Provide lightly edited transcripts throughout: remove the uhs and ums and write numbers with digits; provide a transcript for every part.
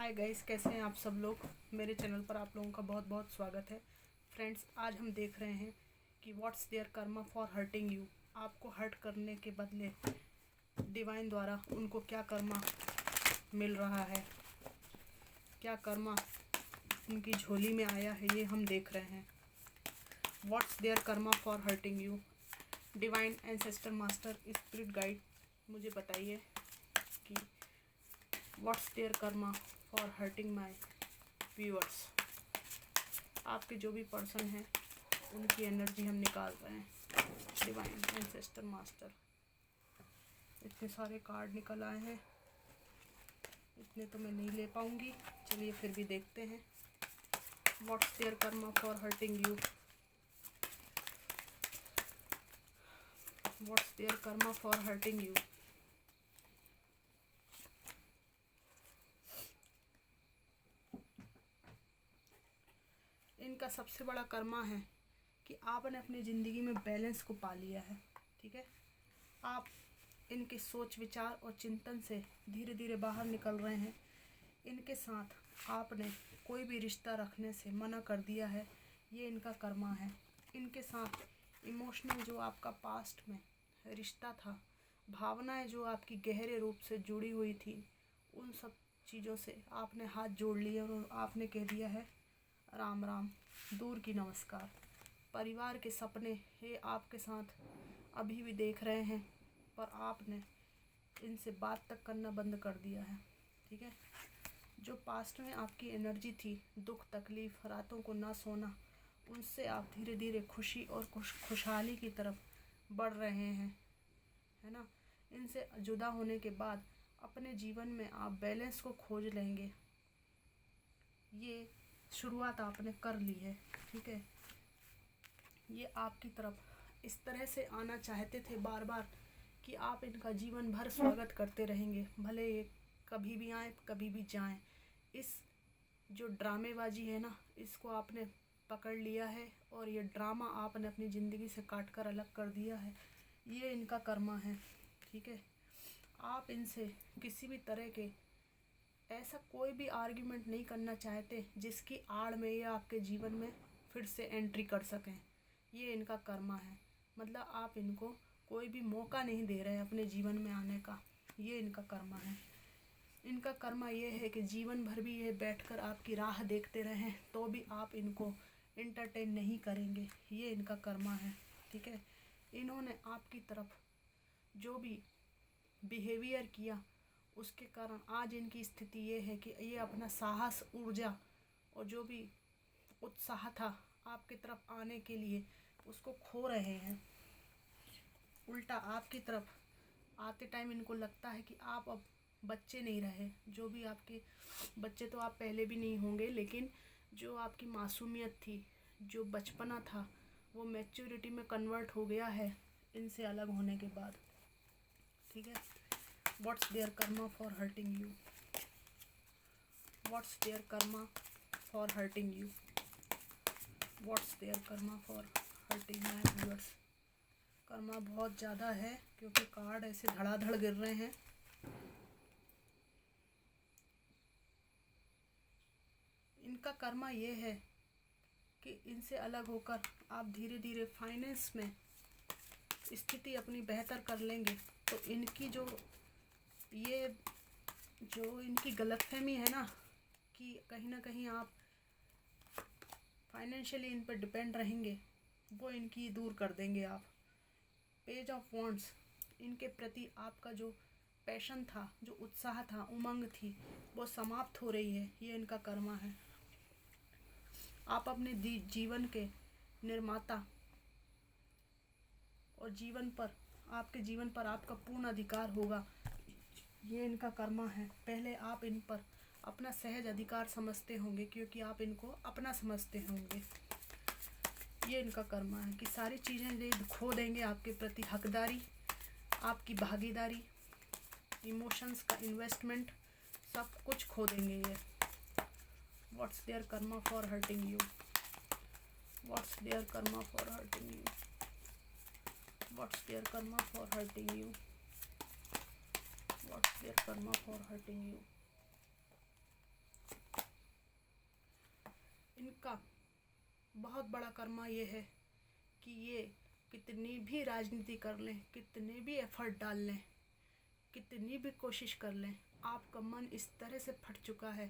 Hi guys, कैसे हैं आप सब लोग। मेरे चैनल पर आप लोगों का बहुत बहुत स्वागत है। फ्रेंड्स, आज हम देख रहे हैं कि what's their karma for hurting you. आपको हर्ट करने के बदले डिवाइन द्वारा उनको क्या कर्मा मिल रहा है, क्या कर्मा उनकी झोली में आया है, ये हम देख रहे हैं। What's their karma for hurting you. Divine ancestor master spirit guide, मुझे बताइए कि what's their karma for hurting my viewers. आपके जो भी पर्सन हैं उनकी एनर्जी हम निकाल रहे हैं। डिवाइन एंसेस्टर मास्टर, इतने सारे कार्ड निकल आए हैं, इतने तो मैं नहीं ले पाऊंगी, चलिए फिर भी देखते हैं। What's their karma for hurting you. What's their karma for hurting you. इनका सबसे बड़ा कर्मा है कि आपने अपनी ज़िंदगी में बैलेंस को पा लिया है। ठीक है, आप इनके सोच विचार और चिंतन से धीरे धीरे बाहर निकल रहे हैं। इनके साथ आपने कोई भी रिश्ता रखने से मना कर दिया है, ये इनका कर्मा है। इनके साथ इमोशनल जो आपका पास्ट में रिश्ता था, भावनाएं जो आपकी गहरे रूप से जुड़ी हुई थी, उन सब चीज़ों से आपने हाथ जोड़ लिया और आपने कह दिया है राम राम, दूर की नमस्कार। परिवार के सपने ये आपके साथ अभी भी देख रहे हैं, पर आपने इनसे बात तक करना बंद कर दिया है। ठीक है, जो पास्ट में आपकी एनर्जी थी, दुख तकलीफ़, रातों को ना सोना, उनसे आप धीरे धीरे खुशी और खुशहाली की तरफ बढ़ रहे हैं, है ना। इनसे जुदा होने के बाद अपने जीवन में आप बैलेंस को खोज लेंगे, ये शुरुआत आपने कर ली है। ठीक है, ये आपकी तरफ इस तरह से आना चाहते थे बार बार कि आप इनका जीवन भर स्वागत करते रहेंगे, भले ये कभी भी आए कभी भी जाएं। इस जो ड्रामेबाजी है ना, इसको आपने पकड़ लिया है और ये ड्रामा आपने अपनी ज़िंदगी से काट कर अलग कर दिया है, ये इनका कर्मा है। ठीक है, आप इनसे किसी भी तरह के ऐसा कोई भी आर्ग्यूमेंट नहीं करना चाहते जिसकी आड़ में ये आपके जीवन में फिर से एंट्री कर सकें, ये इनका कर्मा है। मतलब आप इनको कोई भी मौका नहीं दे रहे अपने जीवन में आने का, ये इनका कर्मा है। इनका कर्मा ये है कि जीवन भर भी ये बैठकर आपकी राह देखते रहें तो भी आप इनको इंटरटेन नहीं करेंगे, ये इनका कर्मा है। ठीक है, इन्होंने आपकी तरफ जो भी बिहेवियर किया, उसके कारण आज इनकी स्थिति ये है कि ये अपना साहस, ऊर्जा और जो भी उत्साह था आपकी तरफ आने के लिए, उसको खो रहे हैं। उल्टा आपकी तरफ आते टाइम इनको लगता है कि आप अब बच्चे नहीं रहे। जो भी आपके बच्चे तो आप पहले भी नहीं होंगे, लेकिन जो आपकी मासूमियत थी, जो बचपना था, वो मैच्योरिटी में कन्वर्ट हो गया है इनसे अलग होने के बाद। ठीक है, what's their karma for hurting you. What's their karma for hurting you. What's their karma for hurting my viewers. Karma बहुत ज़्यादा है क्योंकि कार्ड ऐसे धड़ाधड़ गिर रहे हैं। इनका कर्मा ये है कि इनसे अलग होकर आप धीरे धीरे फाइनेंस में स्थिति अपनी बेहतर कर लेंगे, तो इनकी जो इनकी गलतफहमी है ना कि कहीं ना कहीं आप फाइनेंशियली इन पर डिपेंड रहेंगे, वो इनकी दूर कर देंगे आप। पेज ऑफ वॉन्ड्स, इनके प्रति आपका जो पैशन था, जो उत्साह था, उमंग थी, वो समाप्त हो रही है, ये इनका कर्मा है। आप अपने जीवन के निर्माता और आपके जीवन पर आपका पूर्ण अधिकार होगा, ये इनका कर्मा है। पहले आप इन पर अपना सहज अधिकार समझते होंगे क्योंकि आप इनको अपना समझते होंगे, ये इनका कर्मा है कि सारी चीज़ें ये खो देंगे आपके प्रति, हकदारी, आपकी भागीदारी, इमोशंस का इन्वेस्टमेंट, सब कुछ खो देंगे ये। What's their karma for hurting you. What's their karma for hurting you. What's their karma for hurting you. What's their karma for hurting you. इनका बहुत बड़ा कर्मा ये है कि ये कितनी भी राजनीति कर लें, कितने भी एफर्ट डाल लें, कितनी भी कोशिश कर लें, आपका मन इस तरह से फट चुका है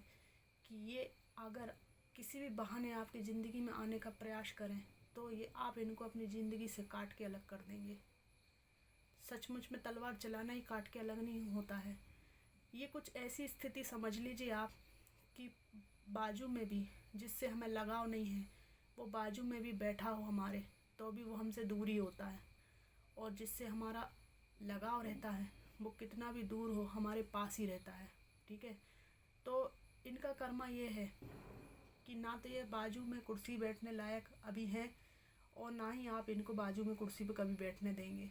कि ये अगर किसी भी बहाने आपकी ज़िंदगी में आने का प्रयास करें तो ये आप इनको अपनी ज़िंदगी से काट के अलग कर देंगे। सचमुच में तलवार चलाना ही काट के अलग नहीं होता है। ये कुछ ऐसी स्थिति समझ लीजिए आप कि बाजू में भी जिससे हमें लगाव नहीं है वो बाजू में भी बैठा हो हमारे तो भी वो हमसे दूरी होता है, और जिससे हमारा लगाव रहता है वो कितना भी दूर हो हमारे पास ही रहता है। ठीक है, तो इनका कर्मा ये है कि ना तो ये बाजू में कुर्सी बैठने लायक अभी हैं और ना ही आप इनको बाजू में कुर्सी पे कभी बैठने देंगे।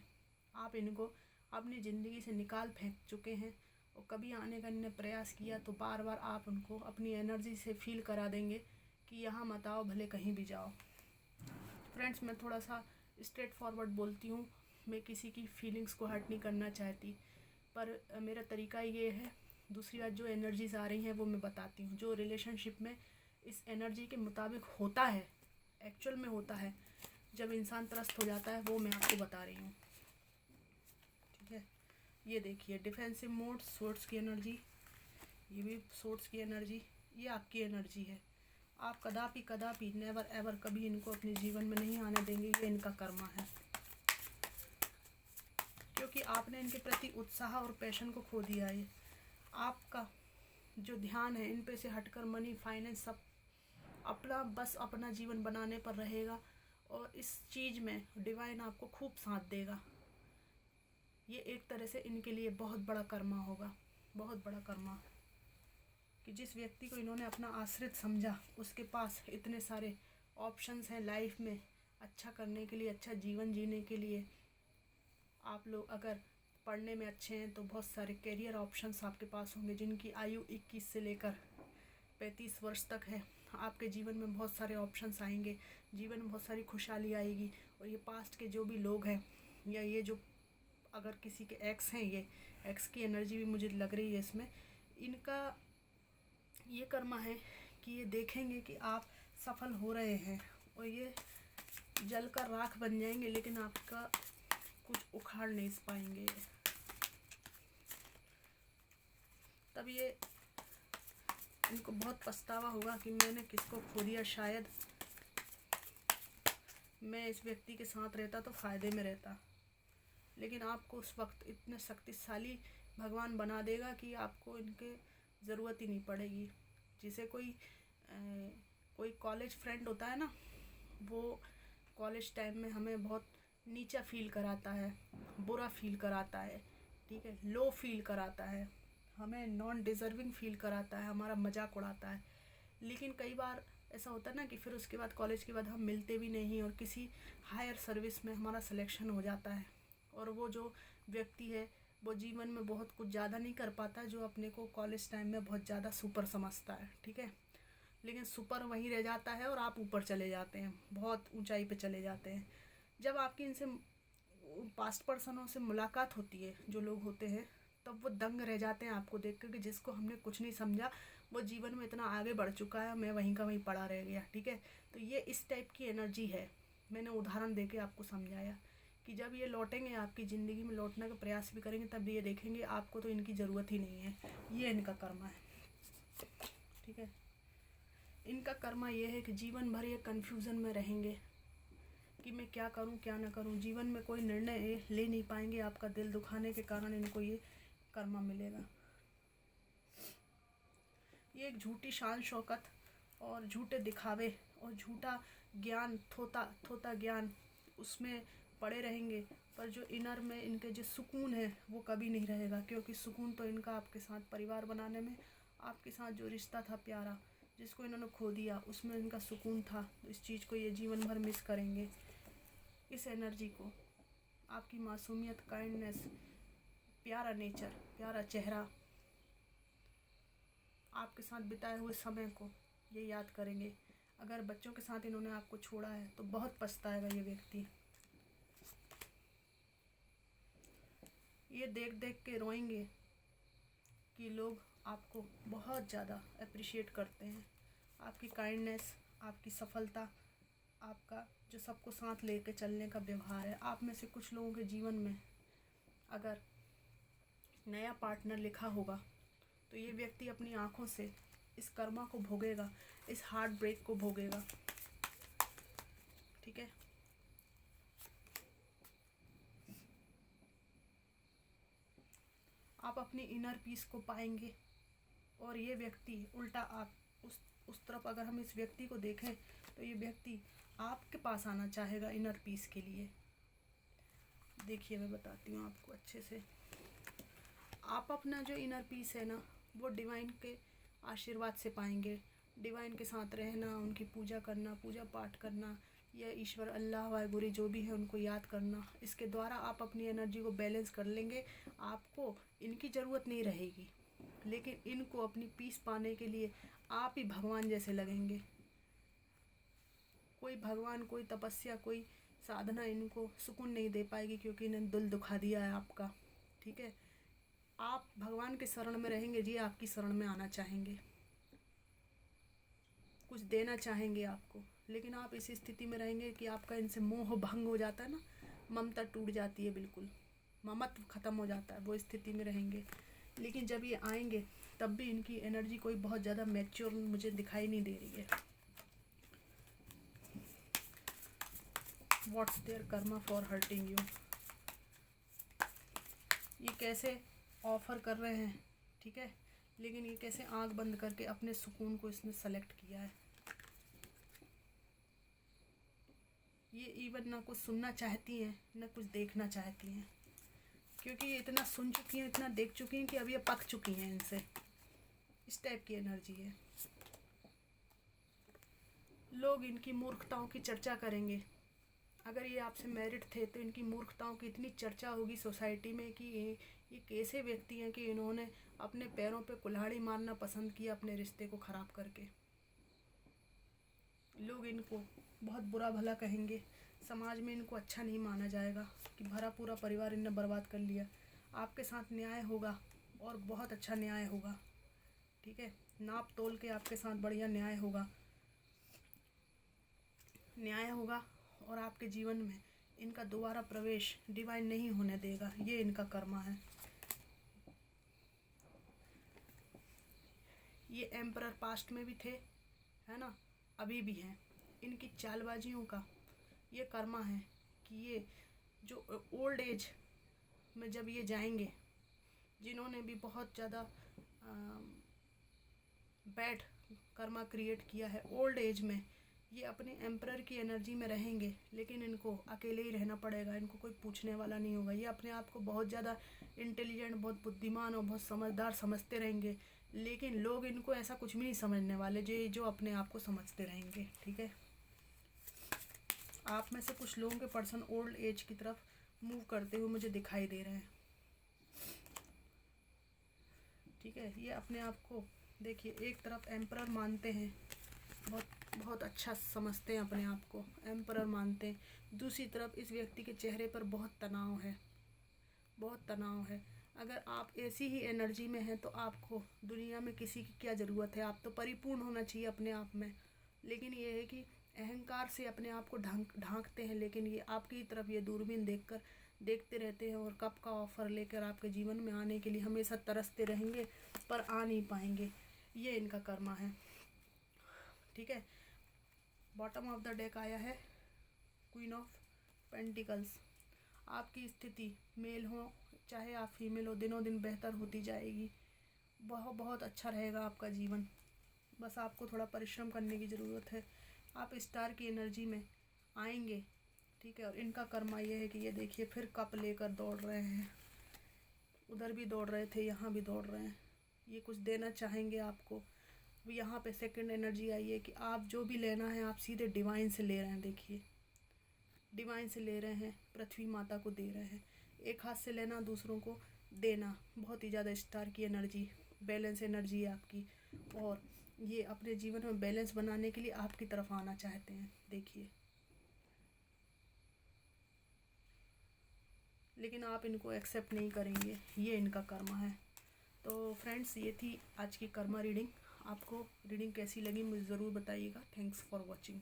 आप इनको अपनी ज़िंदगी से निकाल फेंक चुके हैं, और कभी आने का इन्होंने प्रयास किया तो बार बार आप उनको अपनी एनर्जी से फील करा देंगे कि यहाँ मत आओ, भले कहीं भी जाओ। फ्रेंड्स, मैं थोड़ा सा स्ट्रेट फॉरवर्ड बोलती हूँ, मैं किसी की फीलिंग्स को हर्ट नहीं करना चाहती, पर मेरा तरीका ये है। दूसरी बात, जो एनर्जीज़ आ रही हैं वो मैं बताती हूँ। जो रिलेशनशिप में इस एनर्जी के मुताबिक होता है, एक्चुअल में होता है, जब इंसान त्रस्त हो जाता है, वो मैं आपको बता रही हूँ। ठीक है, ये देखिए, डिफेंसिव मोड, सोर्ट्स की एनर्जी, ये भी सोर्ट्स की एनर्जी, ये आपकी एनर्जी है। आप कदापि नेवर एवर कभी इनको अपने जीवन में नहीं आने देंगे, ये इनका कर्मा है। क्योंकि आपने इनके प्रति उत्साह और पैशन को खो दिया है। आपका जो ध्यान है इन पे से हटकर मनी, फाइनेंस, सब अपना जीवन बनाने पर रहेगा, और इस चीज़ में डिवाइन आपको खूब साथ देगा। ये एक तरह से इनके लिए बहुत बड़ा कर्मा होगा, बहुत बड़ा कर्मा, कि जिस व्यक्ति को इन्होंने अपना आश्रित समझा उसके पास इतने सारे ऑप्शंस हैं लाइफ में अच्छा करने के लिए, अच्छा जीवन जीने के लिए। आप लोग अगर पढ़ने में अच्छे हैं तो बहुत सारे करियर ऑप्शंस आपके पास होंगे, जिनकी आयु 21 से लेकर 35 वर्ष तक है। आपके जीवन में बहुत सारे ऑप्शंस आएंगे, जीवन में बहुत सारी खुशहाली आएगी। और ये पास्ट के जो भी लोग हैं, या ये जो अगर किसी के एक्स हैं, ये एक्स की एनर्जी भी मुझे लग रही है इसमें, इनका ये कर्मा है कि ये देखेंगे कि आप सफल हो रहे हैं और ये जलकर राख बन जाएंगे, लेकिन आपका कुछ उखाड़ नहीं पाएंगे। तब ये इनको बहुत पछतावा होगा कि मैंने किसको खो दिया। शायद मैं इस व्यक्ति के साथ रहता तो फ़ायदे में रहता, लेकिन आपको उस वक्त इतने शक्तिशाली भगवान बना देगा कि आपको इनके ज़रूरत ही नहीं पड़ेगी। जिसे कोई कॉलेज फ्रेंड होता है ना, वो कॉलेज टाइम में हमें बहुत नीचा फील कराता है, बुरा फील कराता है, ठीक है, लो फील कराता है, हमें नॉन डिज़र्विंग फील कराता है, हमारा मजाक उड़ाता है। लेकिन कई बार ऐसा होता है ना कि फिर उसके बाद कॉलेज के बाद हम मिलते भी नहीं और किसी हायर सर्विस में हमारा सिलेक्शन हो जाता है, और वो जो व्यक्ति है वो जीवन में बहुत कुछ ज़्यादा नहीं कर पाता जो अपने को कॉलेज टाइम में बहुत ज़्यादा सुपर समझता है। ठीक है, लेकिन सुपर वहीं रह जाता है और आप ऊपर चले जाते हैं, बहुत ऊंचाई पे चले जाते हैं। जब आपकी इनसे पास्ट पर्सनों से मुलाकात होती है, जो लोग होते हैं, तब वो दंग रह जाते हैं आपको देख कर कि जिसको हमने कुछ नहीं समझा वो जीवन में इतना आगे बढ़ चुका है, मैं वहीं का वहीं पड़ा रह गया। ठीक है, तो ये इस टाइप की एनर्जी है। मैंने उदाहरण देके आपको समझाया कि जब ये लौटेंगे आपकी ज़िंदगी में, लौटने का प्रयास भी करेंगे, तब ये देखेंगे आपको तो इनकी ज़रूरत ही नहीं है। ये इनका कर्मा है। ठीक है, इनका कर्मा ये है कि जीवन भर ये कन्फ्यूज़न में रहेंगे कि मैं क्या करूं क्या ना करूं। जीवन में कोई निर्णय ले नहीं पाएंगे, आपका दिल दुखाने के कारण इनको ये कर्मा मिलेगा। ये एक झूठी शान शौकत और झूठे दिखावे और झूठा ज्ञान, थोता ज्ञान, उसमें पड़े रहेंगे, पर जो इनर में इनके जो सुकून है वो कभी नहीं रहेगा। क्योंकि सुकून तो इनका आपके साथ परिवार बनाने में, आपके साथ जो रिश्ता था प्यारा जिसको इन्होंने खो दिया, उसमें इनका सुकून था। इस चीज़ को ये जीवन भर मिस करेंगे, इस एनर्जी को। आपकी मासूमियत, काइंडनेस, प्यारा नेचर, प्यारा चेहरा, आपके साथ बिताए हुए समय को ये याद करेंगे। अगर बच्चों के साथ इन्होंने आपको छोड़ा है तो बहुत पछताएगा ये व्यक्ति। ये देख देख के रोएंगे कि लोग आपको बहुत ज़्यादा अप्रिशिएट करते हैं, आपकी काइंडनेस, आपकी सफलता, आपका जो सबको साथ लेके चलने का व्यवहार है। आप में से कुछ लोगों के जीवन में अगर नया पार्टनर लिखा होगा तो ये व्यक्ति अपनी आँखों से इस कर्मा को भोगेगा, इस हार्ट ब्रेक को भोगेगा। ठीक है, आप अपनी इनर पीस को पाएंगे और ये व्यक्ति उल्टा आप उस तरफ अगर हम इस व्यक्ति को देखें तो ये व्यक्ति आपके पास आना चाहेगा इनर पीस के लिए। देखिए मैं बताती हूँ आपको अच्छे से। आप अपना जो इनर पीस है ना वो डिवाइन के आशीर्वाद से पाएंगे। डिवाइन के साथ रहना, उनकी पूजा करना, पूजा पाठ करना या ईश्वर अल्लाह वाहिगुरु जो भी है उनको याद करना, इसके द्वारा आप अपनी एनर्जी को बैलेंस कर लेंगे। आपको इनकी ज़रूरत नहीं रहेगी, लेकिन इनको अपनी पीस पाने के लिए आप ही भगवान जैसे लगेंगे। कोई भगवान, कोई तपस्या, कोई साधना इनको सुकून नहीं दे पाएगी, क्योंकि इन्हें दिल दुखा दिया है आपका। ठीक है, आप भगवान के शरण में रहेंगे, जी आपकी शरण में आना चाहेंगे, कुछ देना चाहेंगे आपको, लेकिन आप इस स्थिति में रहेंगे कि आपका इनसे मोह भंग हो जाता है ना, ममता टूट जाती है, बिल्कुल ममत्व ख़त्म हो जाता है, वो स्थिति में रहेंगे। लेकिन जब ये आएंगे तब भी इनकी एनर्जी कोई बहुत ज़्यादा मैच्योर मुझे दिखाई नहीं दे रही है। What's their karma for hurting you, ये कैसे ऑफर कर रहे हैं। ठीक है, लेकिन ये कैसे आंख बंद करके अपने सुकून को इसने सेलेक्ट किया है। ये इवन ना कुछ सुनना चाहती हैं ना कुछ देखना चाहती हैं, क्योंकि ये इतना सुन चुकी हैं, इतना देख चुकी हैं कि अब ये पक चुकी हैं इनसे। इस टाइप की एनर्जी है। लोग इनकी मूर्खताओं की चर्चा करेंगे। अगर ये आपसे मैरिड थे तो इनकी मूर्खताओं की इतनी चर्चा होगी सोसाइटी में कि ये कैसे व्यक्ति हैं कि इन्होंने अपने पैरों पे कुल्हाड़ी मारना पसंद किया अपने रिश्ते को ख़राब करके। लोग इनको बहुत बुरा भला कहेंगे, समाज में इनको अच्छा नहीं माना जाएगा कि भरा पूरा परिवार इनने बर्बाद कर लिया। आपके साथ न्याय होगा और बहुत अच्छा न्याय होगा। ठीक है, नाप तोल के आपके साथ बढ़िया न्याय होगा और आपके जीवन में इनका दोबारा प्रवेश डिवाइन नहीं होने देगा। ये इनका कर्मा है। ये एम्परर पास्ट में भी थे, है ना, अभी भी हैं। इनकी चालबाजियों का ये कर्मा है कि ये जो ओल्ड एज में जब ये जाएंगे, जिन्होंने भी बहुत ज़्यादा बैड कर्मा क्रिएट किया है, ओल्ड एज में ये अपने एम्परर की एनर्जी में रहेंगे, लेकिन इनको अकेले ही रहना पड़ेगा। इनको कोई पूछने वाला नहीं होगा। ये अपने आप को बहुत ज़्यादा इंटेलिजेंट, बहुत बुद्धिमान और बहुत समझदार समझते रहेंगे, लेकिन लोग इनको ऐसा कुछ भी नहीं समझने वाले जो अपने आप को समझते रहेंगे। ठीक है, आप में से कुछ लोगों के पर्सन ओल्ड एज की तरफ मूव करते हुए मुझे दिखाई दे रहे हैं। ठीक है, ये अपने आप को देखिए, एक तरफ एम्परर मानते हैं, बहुत अच्छा समझते हैं अपने आप को, एम्परर मानते हैं। दूसरी तरफ इस व्यक्ति के चेहरे पर बहुत तनाव है, बहुत तनाव है। अगर आप ऐसी ही एनर्जी में हैं तो आपको दुनिया में किसी की क्या ज़रूरत है। आप तो परिपूर्ण होना चाहिए अपने आप में, लेकिन ये है कि अहंकार से अपने आप को ढांकते हैं, लेकिन ये आपकी तरफ ये दूरबीन देखते रहते हैं और कब का ऑफ़र लेकर आपके जीवन में आने के लिए हमेशा तरसते रहेंगे, पर आ नहीं पाएंगे। ये इनका कर्मा है। ठीक है, बॉटम ऑफ द डेक आया है क्वीन ऑफ पेंटिकल्स। आपकी स्थिति मेल हो चाहे आप फीमेल हो, दिनों दिन बेहतर होती जाएगी। बहुत अच्छा रहेगा आपका जीवन। बस आपको थोड़ा परिश्रम करने की ज़रूरत है। आप स्टार की एनर्जी में आएंगे। ठीक है, और इनका कर्मा ये है कि ये देखिए फिर कप लेकर दौड़ रहे हैं। उधर भी दौड़ रहे थे, यहाँ भी दौड़ रहे हैं। ये कुछ देना चाहेंगे आपको। यहाँ पे सेकंड एनर्जी आई है कि आप जो भी लेना है आप सीधे डिवाइन से ले रहे हैं। देखिए, डिवाइन से ले रहे हैं, पृथ्वी माता को दे रहे हैं। एक हाथ से लेना, दूसरों को देना। बहुत ही ज़्यादा स्टार की एनर्जी, बैलेंस एनर्जी है आपकी, और ये अपने जीवन में बैलेंस बनाने के लिए आपकी तरफ आना चाहते हैं। देखिए, लेकिन आप इनको एक्सेप्ट नहीं करेंगे। ये इनका कर्मा है। तो फ्रेंड्स, ये थी आज की कर्मा रीडिंग। आपको रीडिंग कैसी लगी मुझे ज़रूर बताइएगा। Thanks for watching.